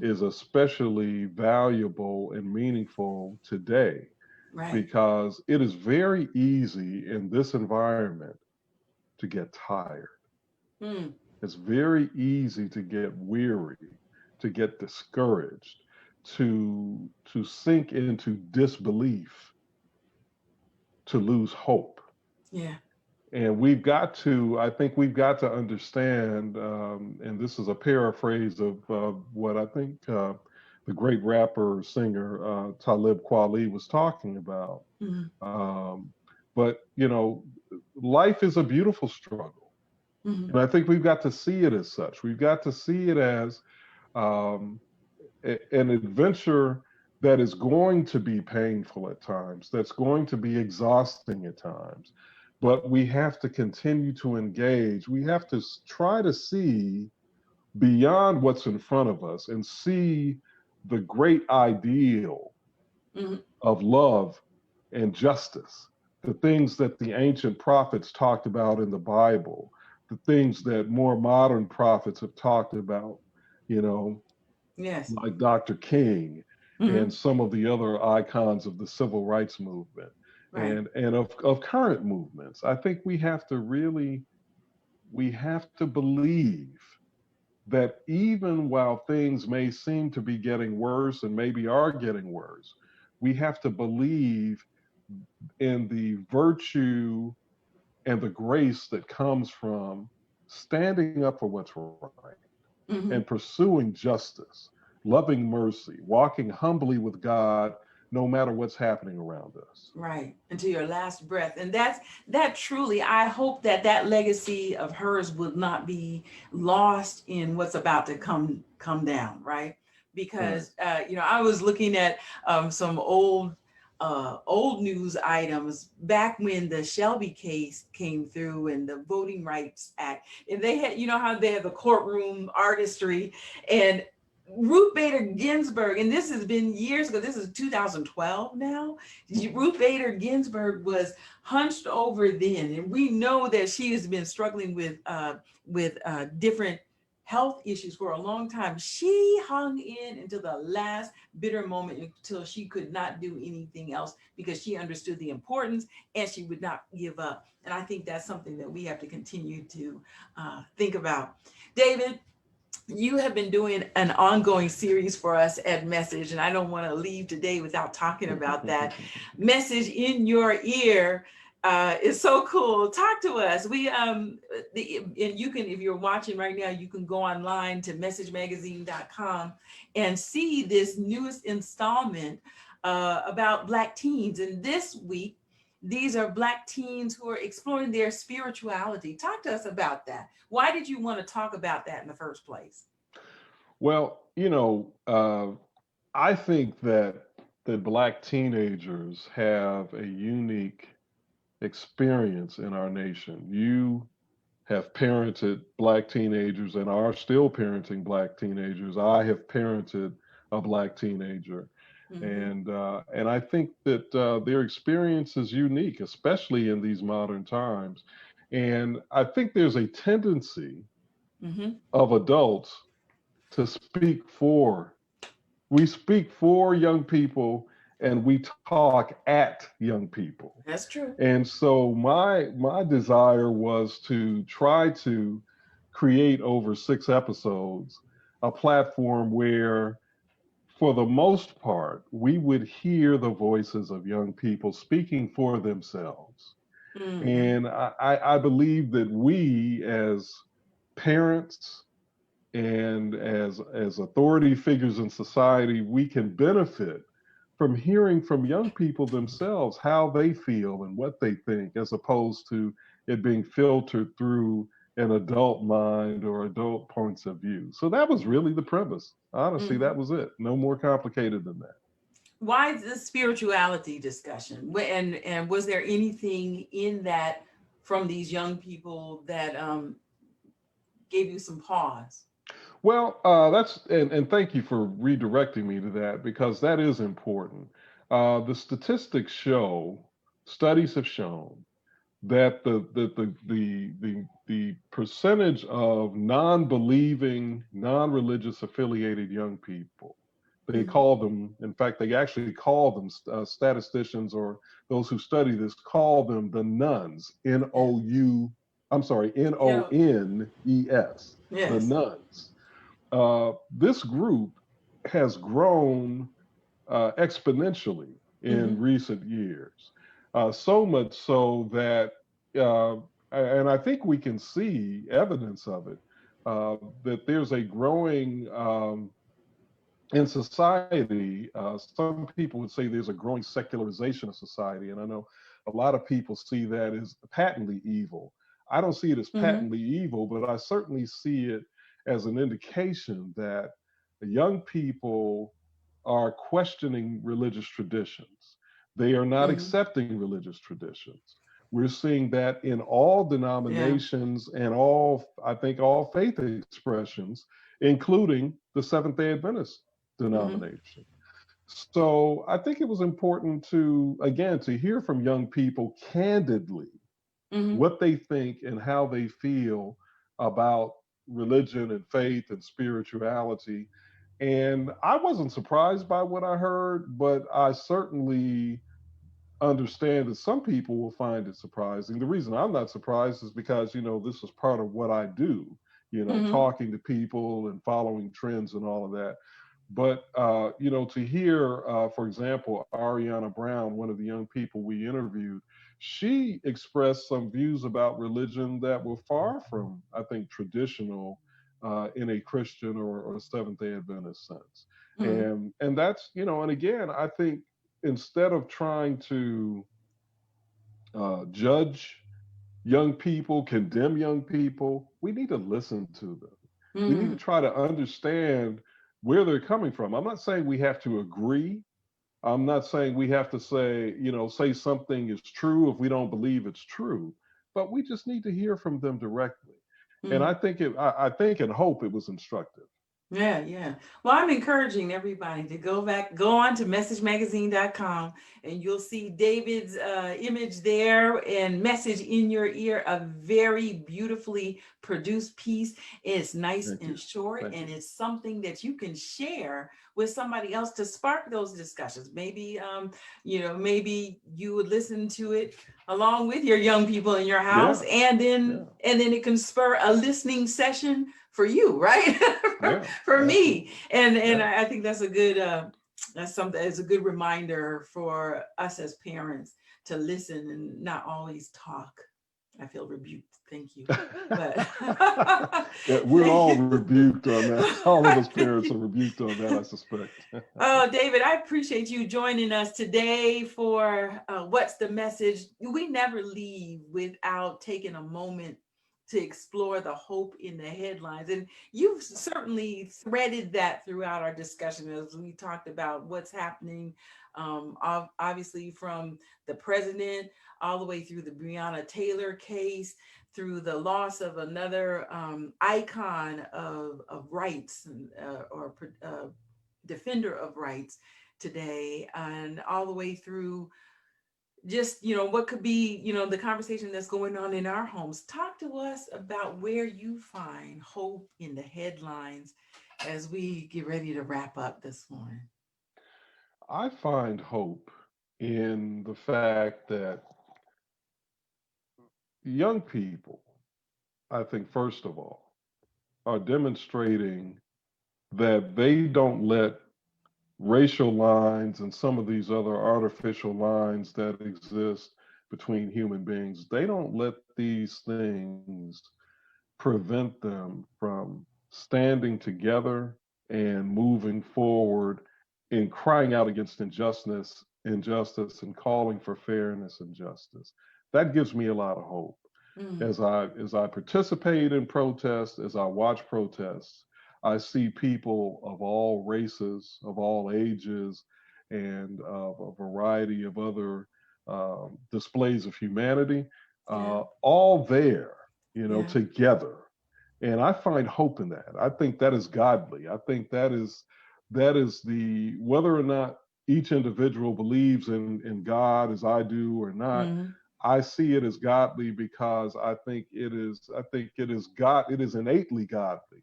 is especially valuable and meaningful today, because it is very easy in this environment to get tired. It's very easy to get weary, to get discouraged, to sink into disbelief, to lose hope.
Yeah.
And I think we've got to understand, and this is a paraphrase of what I think the great rapper, singer, Talib Kweli was talking about. But, life is a beautiful struggle. And I think we've got to see it as such. We've got to see it as um, an adventure that is going to be painful at times, that's going to be exhausting at times. But we have to continue to engage. We have to try to see beyond what's in front of us and see the great ideal
Mm-hmm.
of love and justice, the things that the ancient prophets talked about in the Bible, the things that more modern prophets have talked about, you know,
Yes.
like Dr. King
Mm-hmm.
and some of the other icons of the civil rights movement
Right.
and of current movements. I think we have to believe that even while things may seem to be getting worse and maybe are getting worse, we have to believe in the virtue and the grace that comes from standing up for what's right
Mm-hmm.
and pursuing justice, loving mercy, walking humbly with God, no matter what's happening around us.
Right, until your last breath. And that truly, I hope that legacy of hers would not be lost in what's about to come down, right?
Right.
Because I was looking at some old news items back when the Shelby case came through and the Voting Rights Act, and they had, how they have the courtroom artistry, and Ruth Bader Ginsburg, and this has been years ago, this is 2012 now. Ruth Bader Ginsburg was hunched over then, and we know that she has been struggling with different health issues for a long time. She hung in until the last bitter moment, until she could not do anything else, because she understood the importance and she would not give up. And I think that's something that we have to continue to think about. David, you have been doing an ongoing series for us at Message, and I don't want to leave today without talking about that. Message in Your Ear is so cool. Talk to us. And you can, if you're watching right now, you can go online to messagemagazine.com and see this newest installment about Black teens. And this week, these are Black teens who are exploring their spirituality. Talk to us about that. Why did you want to talk about that in the first place?
Well, I think that Black teenagers have a unique experience in our nation. You have parented Black teenagers and are still parenting Black teenagers. I have parented a Black teenager.
Mm-hmm.
And I think that their experience is unique, especially in these modern times. And I think there's a tendency
Mm-hmm.
of adults to we speak for young people and we talk at young people.
That's true.
And so my desire was to try to create over 6 episodes a platform where, for the most part, we would hear the voices of young people speaking for themselves.
Mm-hmm.
And I believe that we as parents and as authority figures in society, we can benefit from hearing from young people themselves how they feel and what they think, as opposed to it being filtered through an adult mind or adult points of view. So that was really the premise. Honestly,
Mm-hmm.
that was it. No more complicated than that.
Why the spirituality discussion? And was there anything in that from these young people that gave you some pause?
Well, and thank you for redirecting me to that, because that is important. The statistics show, studies have shown that the percentage of non-believing, non-religious affiliated young people, they
Mm-hmm.
call them, in fact, they actually call them, statisticians or those who study this call them the nuns,
Yeah.
I'm sorry,
Yeah.
NONES, the
Yes.
nuns. This group has grown exponentially
Mm-hmm.
in recent years. So much so that, uh, and I think we can see evidence of it, that there's a growing, in society, some people would say there's a growing secularization of society. And I know a lot of people see that as patently evil. I don't see it as
Mm-hmm.
patently evil, but I certainly see it as an indication that the young people are questioning religious traditions. They are not
Mm-hmm.
accepting religious traditions. We're seeing that in all
Yeah.
denominations and all, I think, all faith expressions, including the Seventh day Adventist
Mm-hmm.
denomination. So I think it was important to, again, to hear from young people candidly
Mm-hmm.
what they think and how they feel about religion and faith and spirituality. And I wasn't surprised by what I heard, but I certainly understand that some people will find it surprising. The reason I'm not surprised is because, this is part of what I do,
Mm-hmm.
talking to people and following trends and all of that. But, to hear, for example, Ariana Brown, one of the young people we interviewed, she expressed some views about religion that were far from, I think, traditional in a Christian or Seventh Day Adventist sense.
Mm-hmm.
And that's, and again, I think instead of trying to judge young people, condemn young people, we need to listen to them. We need to
Mm-hmm.
try to understand where they're coming from. I'm not saying we have to agree. I'm not saying we have to say something is true if we don't believe it's true, but we just need to hear from them directly. And
Mm-hmm.
I think and hope it was instructive.
Yeah, yeah. Well, I'm encouraging everybody to go on to messagemagazine.com, and you'll see David's image there and Message in Your Ear, a very beautifully produced piece. It's nice
Thank
and
you.
short,
Thank
and
you.
it's something that you can share with somebody else to spark those discussions. Maybe, maybe you would listen to it along with your young people in your house,
Yeah.
and then
Yeah.
it can spur a listening session for you, right?
Yeah.
For me.
Absolutely.
And
Yeah.
I think that's a good it's a good reminder for us as parents to listen and not always talk. I feel rebuked. Thank you. But
Yeah, we're all rebuked on that. All of us parents are rebuked on that, I suspect.
Oh, David, I appreciate you joining us today for What's the Message? We never leave without taking a moment to explore the hope in the headlines. And you've certainly threaded that throughout our discussion as we talked about what's happening, obviously from the president all the way through the Breonna Taylor case, through the loss of another icon of rights or defender of rights today, and all the way through just what could be the conversation that's going on in our homes. Talk to us about where you find hope in the headlines as we get ready to wrap up this morning.
I find hope in the fact that young people, I think, first of all, are demonstrating that they don't let racial lines and some of these other artificial lines that exist between human beings, they don't let these things prevent them from standing together and moving forward in crying out against injustice and calling for fairness and justice. That gives me a lot of hope.
Mm,
As I participate in protests, as I watch protests, I see people of all races, of all ages, and of a variety of other displays of humanity,
yeah,
all there,
yeah.
together. And I find hope in that. I think that is godly. I think that is the whether or not each individual believes in God as I do or not.
Mm-hmm.
I see it as godly because I think it is God, it is innately godly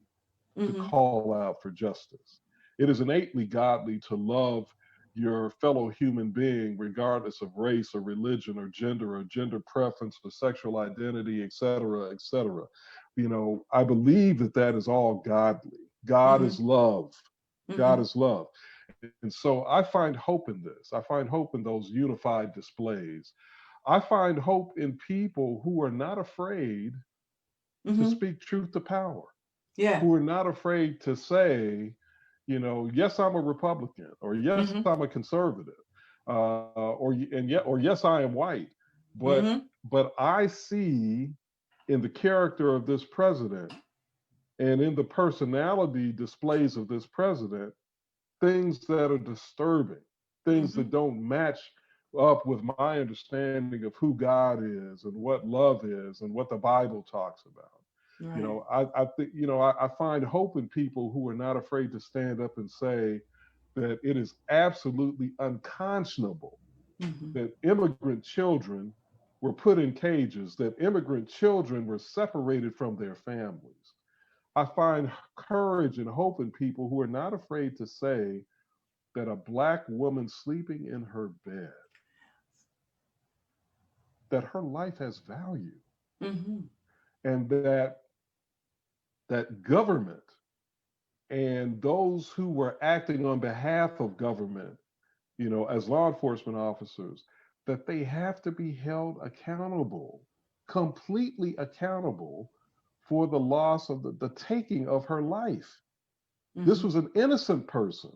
to
Mm-hmm.
call out for justice. It is innately godly to love your fellow human being, regardless of race or religion or gender preference or sexual identity, et cetera, et cetera. I believe that is all godly. God
Mm-hmm.
is love. God
Mm-hmm.
is love. And so I find hope in this. I find hope in those unified displays. I find hope in people who are not afraid to
Mm-hmm.
speak truth to power,
Yeah.
who are not afraid to say, yes, I'm a Republican, or yes,
Mm-hmm.
I'm a conservative, or yes, I am white, but
Mm-hmm.
but I see in the character of this president and in the personality displays of this president things that are disturbing, things that don't match up with my understanding of who God is and what love is and what the Bible talks about.
Right.
You know, I think, you know, I find hope in people who are not afraid to stand up and say that it is absolutely unconscionable that immigrant children were put in cages, that immigrant children were separated from their families. I find courage and hope in people who are not afraid to say that a Black woman sleeping in her bed, that her life has value, and that government and those who were acting on behalf of government, you know, as law enforcement officers, that they have to be held accountable, completely accountable for the loss of the taking of her life. This was an innocent person,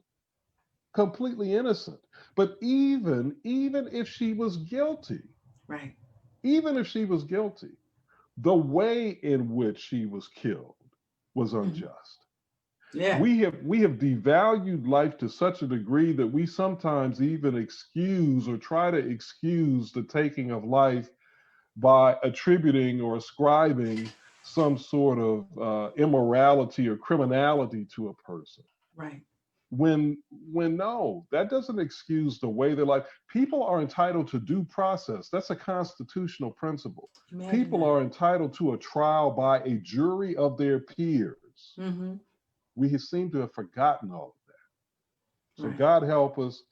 completely innocent. But even if she was guilty,
Right.
even if she was guilty, the way in which she was killed was unjust.
Yeah.
We have devalued life to such a degree that we sometimes even excuse or try to excuse the taking of life by attributing or ascribing some sort of immorality or criminality to a person.
Right.
When no, that doesn't excuse the way their life. People are entitled to due process. That's a constitutional principle.
Imagine
People
that.
are entitled to a trial by a jury of their peers. We seem to have forgotten all of that. So
Right.
God help us,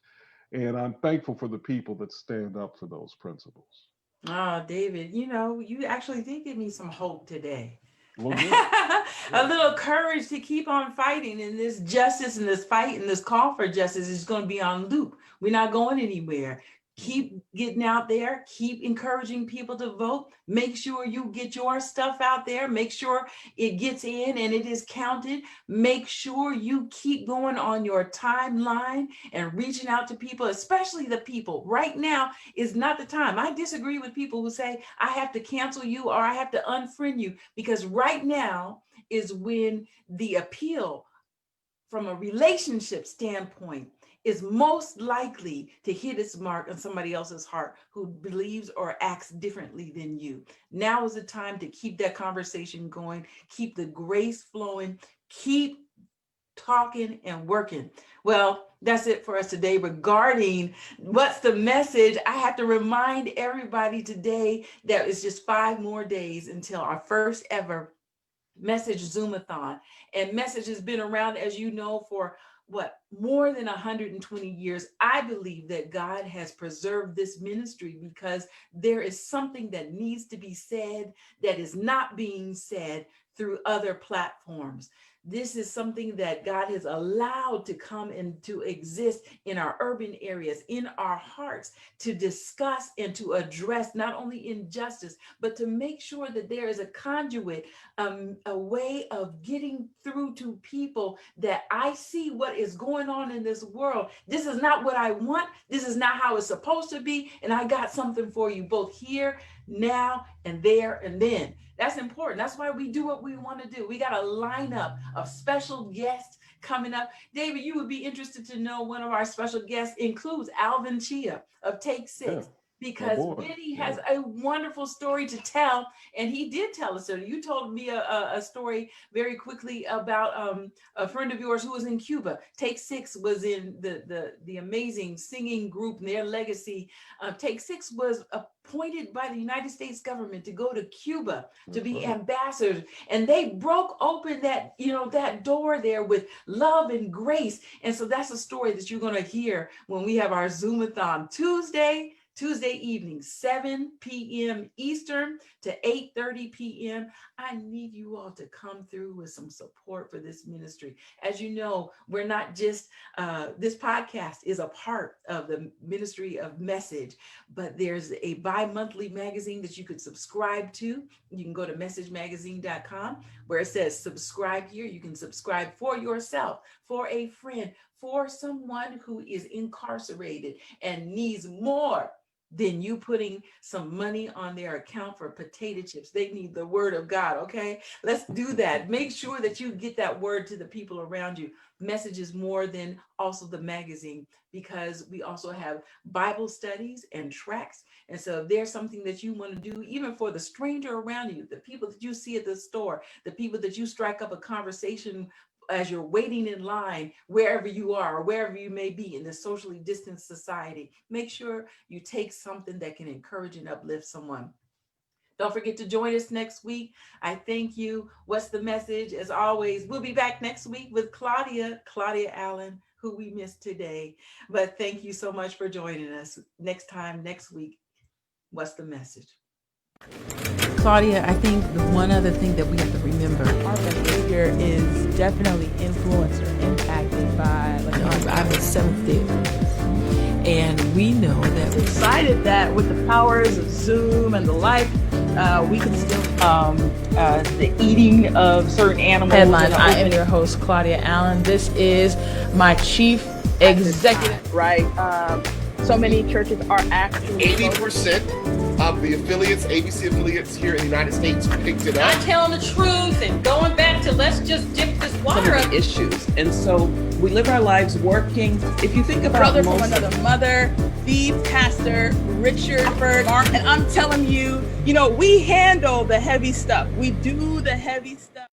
and I'm thankful for the people that stand up for those principles.
Oh, David, you know, you actually did give me some hope today.
Well, good.
A little courage to keep on fighting, and this justice and this fight and this call for justice is going to be on loop. We're not going anywhere. Keep getting out there, keep encouraging people to vote. Make sure you get your stuff out there. Make sure it gets in and it is counted. Make sure you keep going on your timeline and reaching out to people, especially the people. Right now is not the time. I disagree with people who say, I have to cancel you or I have to unfriend you, because right now is when the appeal from a relationship standpoint is most likely to hit its mark on somebody else's heart who believes or acts differently than you. Now is the time to keep that conversation going, keep the grace flowing, keep talking and working. Well, that's it for us today regarding what's the message. I have to remind everybody today that it's just 5 more days until our first ever Message Zoomathon. And Message has been around, as you know, for more than 120 years. I believe that God has preserved this ministry because there is something that needs to be said that is not being said through other platforms. This is something that God has allowed to come and to exist in our urban areas, in our hearts, to discuss and to address not only injustice, but to make sure that there is a conduit, a way of getting through to people that I see what is going on in this world. This is not what I want. This is not how it's supposed to be. And I got something for you both here, now, and there, and then. That's important. That's why we do what we want to do. We got a lineup of special guests coming up. David, you would be interested to know one of our special guests includes Alvin Chia of Take Six.
Yeah.
Because Benny has a wonderful story to tell, and he did tell a story. You told me a story very quickly about a friend of yours who was in Cuba. Take Six was in the amazing singing group, and their legacy. Take Six was appointed by the United States government to go to Cuba to be ambassadors, and they broke open that door there with love and grace. And so that's a story that you're going to hear when we have our Zoomathon Tuesday evening, 7 p.m. Eastern to 8:30 p.m. I need you all to come through with some support for this ministry. As you know, we're not just, this podcast is a part of the ministry of Message, but there's a bi-monthly magazine that you could subscribe to. You can go to messagemagazine.com where it says subscribe here. You can subscribe for yourself, for a friend, for someone who is incarcerated and needs more than you putting some money on their account for potato chips. They need the word of God, okay? Let's do that. Make sure that you get that word to the people around you. Messages more than also the magazine, because we also have Bible studies and tracts. And so if there's something that you want to do, even for the stranger around you, the people that you see at the store, the people that you strike up a conversation as you're waiting in line, wherever you are, or wherever you may be in the socially distanced society, make sure you take something that can encourage and uplift someone. Don't forget to join us next week. I thank you. What's the message? As always, we'll be back next week with Claudia Allen, who we missed today. But thank you so much for joining us. Next time, next week, what's the message?
Claudia, I think the one other thing that we have to remember, our behavior is definitely influenced or impacted by, like, I'm a Seventh-day Adventist, and we know that we're excited that with the powers of Zoom and the like, we can still the eating of certain animals. Headline: I am your host, Claudia Allen. This is my chief executive.
Right. So many churches are actually
80% of the affiliates, ABC affiliates here in the United States, picked it up.
Not telling the truth and going back to let's just dip this water up.
Issues, and so we live our lives working. If you think about
Brother from another mother, the pastor Richard Berg, and I'm telling you, we handle the heavy stuff. We do the heavy stuff.